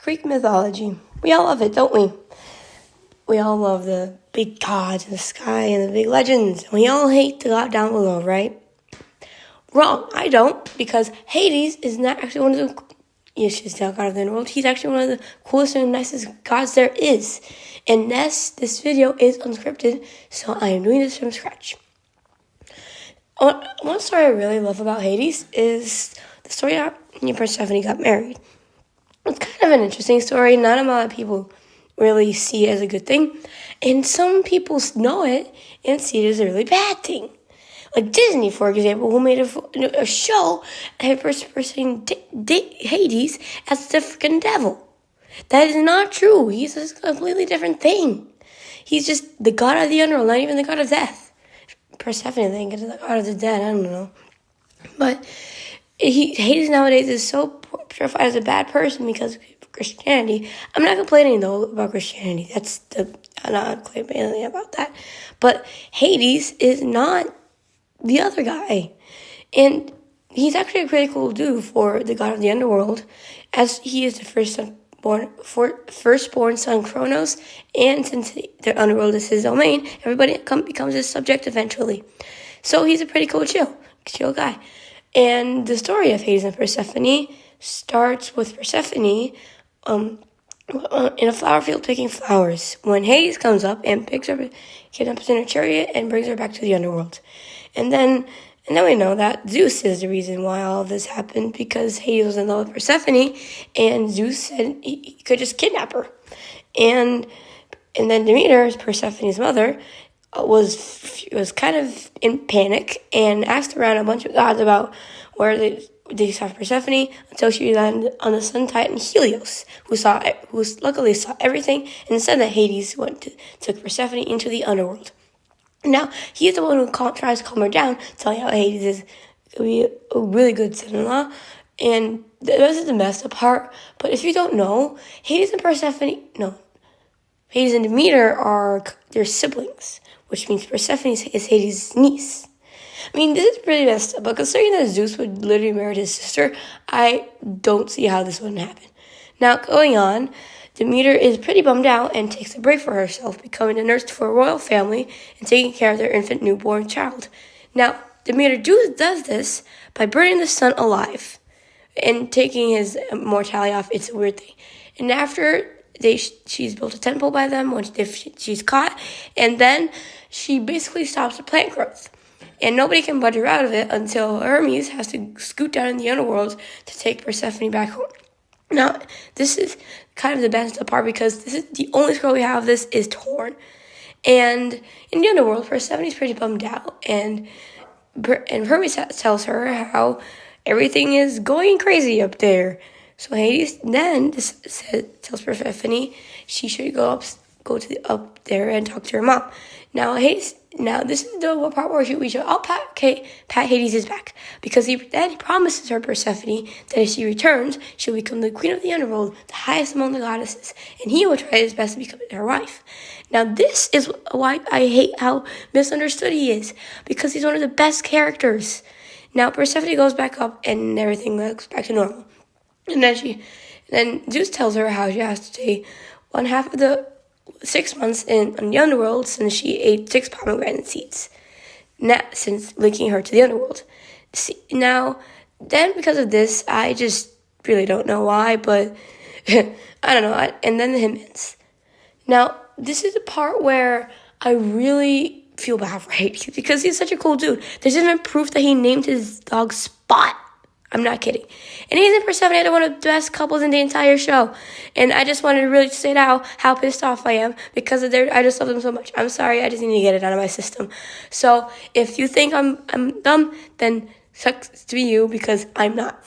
Greek mythology. We all love it, don't we? We all love the big gods in the sky and the big legends. We all hate the god down below, right? Wrong. I don't, because Hades is not actually one of the... Yes, he's the god of the underworld. He's actually one of the coolest and nicest gods there is. And yes, this video is unscripted, so I am doing this from scratch. One story I really love about Hades is the story how Persephone got married. It's kind of an interesting story. Not a lot of people really see it as a good thing. And some people know it and see it as a really bad thing. Like Disney, for example, who made a show that person Hades as the freaking devil. That is not true. He's a completely different thing. He's just the god of the underworld, not even the god of death. Persephone, I think, is the god of the dead. I don't know. But Hades nowadays is so purified as a bad person because of Christianity. I'm not complaining, though, about Christianity. I'm not complaining about that. But Hades is not the other guy. And he's actually a pretty cool dude for the god of the underworld, as he is the firstborn son Kronos, and since the underworld is his domain, everybody becomes his subject eventually. So he's a pretty cool, chill guy. And the story of Hades and Persephone starts with Persephone in a flower field picking flowers, when Hades comes up and kidnaps in a chariot and brings her back to the underworld. And then we know that Zeus is the reason why all of this happened, because Hades was in love with Persephone, and Zeus said he could just kidnap her. And then Demeter, Persephone's mother, was kind of in panic and asked around a bunch of gods about where they saw Persephone, until she landed on the sun titan Helios, who luckily saw everything and said that Hades took Persephone into the underworld. Now, he's the one who tries to calm her down, telling how Hades is a really good son-in-law. And this is the messed up part. But if you don't know, Hades and Demeter they're siblings, which means Persephone is Hades' niece. I mean, this is pretty messed up, but considering that Zeus would literally marry his sister, I don't see how this wouldn't happen. Now, going on, Demeter is pretty bummed out and takes a break for herself, becoming a nurse for a royal family and taking care of their infant newborn child. Now, Demeter does this by burning the sun alive and taking his mortality off. It's a weird thing. And after she's built a temple by them if she's caught, and then she basically stops the plant growth. And nobody can budge her out of it until Hermes has to scoot down in the underworld to take Persephone back home. Now, this is kind of the best part, because this is the only scroll we have of this is torn. And in the underworld, Persephone is pretty bummed out, and Hermes tells her how everything is going crazy up there. So Hades then tells Persephone she should go up there and talk to her mom. Now this is the part where we should all pat Hades' back, because he promises her Persephone that if she returns, she'll become the queen of the underworld, the highest among the goddesses, and he will try his best to become her wife. Now this is why I hate how misunderstood he is, because he's one of the best characters. Now Persephone goes back up and everything looks back to normal. And then Zeus tells her how she has to stay one half of the 6 months in the underworld, since she ate 6 pomegranate seeds, since linking her to the underworld. Now, then because of this, I just really don't know why, but I don't know. And then the hymn ends. Now, this is the part where I really feel bad for Hades, because he's such a cool dude. There's even proof that he named his dog Spot. I'm not kidding. And Hades and Persephone are one of the best couples in the entire show. And I just wanted to really say now how pissed off I am because I just love them so much. I'm sorry, I just need to get it out of my system. So if you think I'm dumb, then sucks to be you, because I'm not.